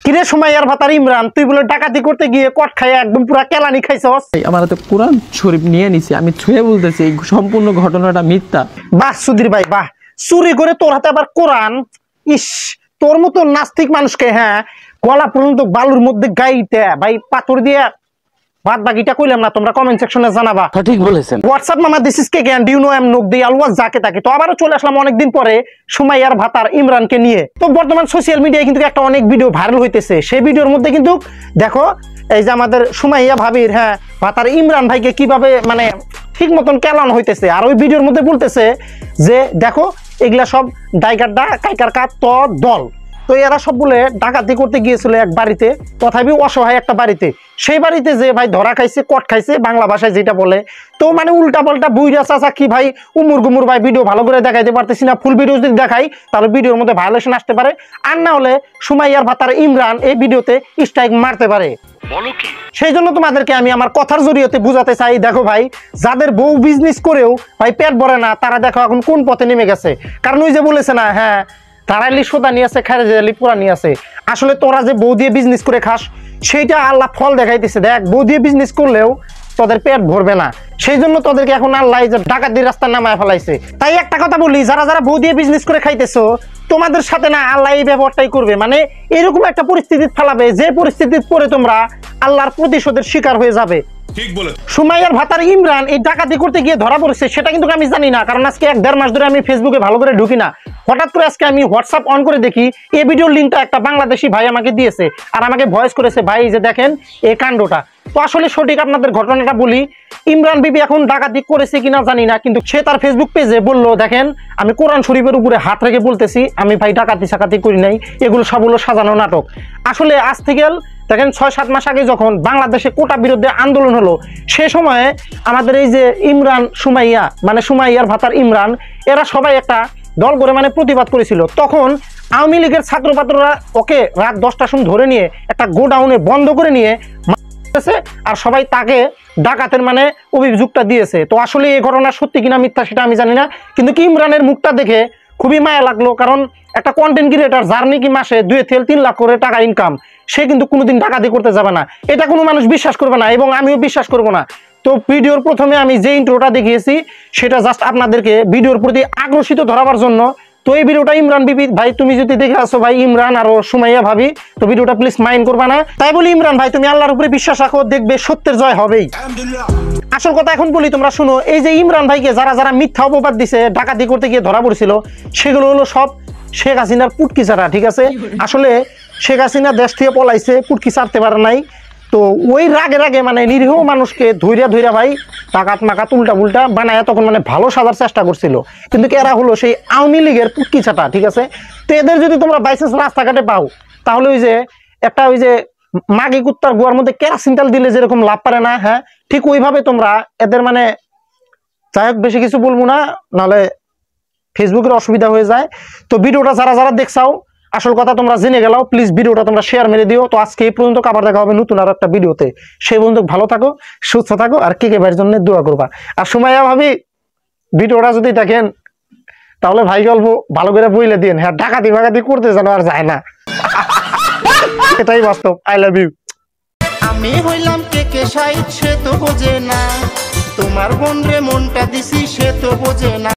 কিরে সুমাইয়ার ভাতার ইমরান, তুই বলে ডাকাতি করতে গিয়ে কট খাইয়া একদম পুরা কেলানি খাইছস। আমার হাতে কোরআন শরীফ নিয়ে নিছি, আমি ছুঁয়ে বলতেছি এই সম্পূর্ণ ঘটনাটা মিথ্যা। বাহ সুধীর ভাই বাহ, চুরি করে তোর হাতে আবার কোরআন। ইস, তোর মতো নাস্তিক মানুষকে গলা পর্যন্ত বালুর মধ্যে গাইতে ভাই পাথর দিয়ে বাদ বাকিটা কইলাম না, তোমরা কমেন্ট সেকশনে জানাবা। ঠিক বলেছেন। হোয়াটসঅ্যাপ মামা দিস ইজ কে can do you know I am নোক দি অলওয়েজ যাকে তাকে। তো আবারও চলে আসলাম অনেকদিন পরে সুমাইয়ার ভাতার ইমরানকে নিয়ে। তো বর্তমান সোশ্যাল মিডিয়ায় কিন্তু একটা অনেক ভিডিও ভাইরাল হইতেছে। সেই ভিডিওর মধ্যে কিন্তু দেখো এই যে আমাদের সুমাইয়া ভাবির ভাতার ইমরান ভাইকে কিভাবে মানে ঠিক মতন কেলানো হইতেছে। আর ওই ভিডিওর মধ্যে বলতেছে যে দেখো এগুলা সব ডাইকারডা কাইকার কাত দল। তো এরা সব বলে ডাকাতি করতে গিয়েছিল এক বাড়িতে, তথাপি অসহায় একটা বাড়িতে। সেই বাড়িতে যে ভাই ধরা খাইছে, কট খাইছে বাংলা ভাষায় যেটা বলে। তো মানে উল্টা পাল্টা বুইরা চাচা কি ভাই উমুর গুমুর ভাই ভিডিও ভালো করে দেখাইতে পারতেছি না। ফুল ভিডিও যদি দেখাই তাহলে ভিডিওর মধ্যে ভায়োলেশন আসতে পারে, আর না হলে সুমাইয়ার ভাতার ইমরান এই ভিডিওতে স্ট্রাইক মারতে পারে। সেই জন্য তোমাদেরকে আমি আমার কথার জড়িয়েতে বুঝাতে চাই, দেখো ভাই যাদের বউ বিজনেস করেও ভাই পেট ভরে না, তারা দেখো এখন কোন পথে নেমে গেছে। কারণ ওই যে বলেছে না, তারাইলি সোদা নিয়ে আছে, খারেজালি পুরা নিয়ে আছে। আসলে তোরা যে বউ দিয়ে বিজনেস করে খাস সেইটা আল্লাহ ফল দেখাইতেছে। দেখ বউ দিয়ে বিজনেস করলেও তোদের পেট ভরবে না, সেই জন্য তোদেরকে এখন আল্লাহ ডাকাতির রাস্তা নামায় ফেলাইছে। তাই একটা কথা বলি, যারা যারা বউ দিয়ে বিজনেস করে খাইতেছো তোমাদের সাথে না আল্লাহ এই ব্যবহারটাই করবে। মানে এরকম একটা পরিস্থিতি ফেলাবে যে পরিস্থিতির পরে তোমরা আল্লাহর প্রতিশোধের শিকার হয়ে যাবে। সুমাইয়ার ভাতার ইমরান এই ডাকাতি করতে গিয়ে ধরা পড়েছে সেটা কিন্তু আমি জানি না, কারণ আজকে 1-1.5 মাস ধরে আমি ফেসবুকে ভালো করে ঢুকি না। হঠাৎ করে আজকে আমি হোয়াটসঅ্যাপ অন করে দেখি এই ভিডিওর লিঙ্কটা একটা বাংলাদেশি ভাই আমাকে দিয়েছে, আর আমাকে ভয়েস করেছে, ভাই যে দেখেন এই কাণ্ডটা। তো আসলে সঠিক আপনাদের ঘটনাটা বলি, ইমরান বিবি এখন ডাকাতি করেছে কিনা জানি না, কিন্তু সে তার ফেসবুক পেজে বললো দেখেন আমি কোরআন শরীফের উপরে হাত রেখে বলতেছি আমি ভাই ডাকাতি সাকাতি করি নাই, এগুলো সব হলো সাজানো নাটক। আসলে আজ থেকে দেখেন 6-7 মাস আগে যখন বাংলাদেশে কোটা বিরুদ্ধে আন্দোলন হলো, সে সময়ে আমাদের এই যে ইমরান সুমাইয়া মানে সুমাইয়ার ভাতার ইমরান এরা সবাই একটা দল করে মানে প্রতিবাদ করেছিল। তখন আওয়ামী লীগের ছাত্রপাত্ররা ওকে রাত 10টার সময় ধরে নিয়ে একটা গোডাউনে বন্ধ করে নিয়ে আর সবাই তাকে ডাকাতের মানে অভিযোগটা দিয়েছে। তো আসলে এই ঘটনা সত্যি কিনা মিথ্যা সেটা আমি জানি না, কিন্তু কি ইমরানের মুখটা দেখে খুবই মায়া লাগলো। কারণ একটা কন্টেন্ট ক্রিয়েটার যার নাকি মাসে 2-3 লাখ করে টাকা ইনকাম, সে কিন্তু কোনোদিন ডাকাতি করতে যাবে না। এটা কোনো মানুষ বিশ্বাস করবে না এবং আমিও বিশ্বাস করব না। তো ভিডিওর প্রথমে আমি যে ইন্ট্রোটা দেখিয়েছি সেটা জাস্ট আপনাদেরকে ভিডিওর প্রতি আকর্ষিত ধরাবার জন্য। তো এই ভিডিওটা ইমরান বিবি ভাই তুমি যদি দেখে আসো ভাই ইমরান আর সুমাইয়া ভাবি, তো ভিডিওটা প্লিজ মাইন্ড করবা না। তাই বলি ইমরান ভাই তুমি আল্লাহর উপরে বিশ্বাস রাখো, দেখবে সত্যের জয় হবেই। আসল কথা এখন বলি তোমরা শুনো, এই যে ইমরান ভাইকে যারা যারা মিথ্যা অপবাদ দিছে ডাকাতি করতে গিয়ে ধরা পড়ছিল, সেগুলো হলো সব শেখ হাসিনার পুটকি ছাড়া। ঠিক আছে, আসলে শেখ হাসিনা দেশ থেকে পলাইছে, পুটকি ছাড়তে পারে নাই। তো ওই রাগে মানে নিরীহ মানুষকে ধৈর্য ভাই টাকাত মাকাত উল্টা পুল্টা বানায় তখন মানে ভালো সাজার চেষ্টা করছিল, কিন্তু এরা হলো সেই আওয়ামী লীগের পুটকি ছাটা। ঠিক আছে, তো এদের যদি তোমরা বাইচান্স রাস্তাঘাটে পাও তাহলে ওই যে একটা ওই যে মাগি কুত্তার গোয়ার মধ্যে কেরাসিন তেল দিলে যেরকম লাভ পারে না, ঠিক ওইভাবে তোমরা এদের মানে যাই হোক বেশি কিছু বলবো না, নাহলে ফেসবুকের অসুবিধা হয়ে যায়। তো ভিডিওটা যারা যারা দেখছাও আসল কথা তোমরা জেনে গেলাও, প্লিজ ভিডিওটা তোমরা শেয়ার মেরে দিও। তো আজকে এই পর্যন্ত, আবার দেখা হবে নতুন আর একটা ভিডিওতে। সেই পর্যন্ত ভালো থাকো, সুস্থ থাকো, আর কে ভাইয়ের জন্য দোয়া করবা। আর সুমাইয়া ভাবি ভিডিওটা যদি দেখেন তাহলে ভাই গল্প ভালো করে বইলে দিন। ডাকাতি বাকাতি করতে জানো আর যায় না, এটাই বাস্তব। I love you. আমি হইলাম কে সাইড, সে তো বোঝে না, তোমার বোন রে মনটা দিছি সে তো বোঝে না।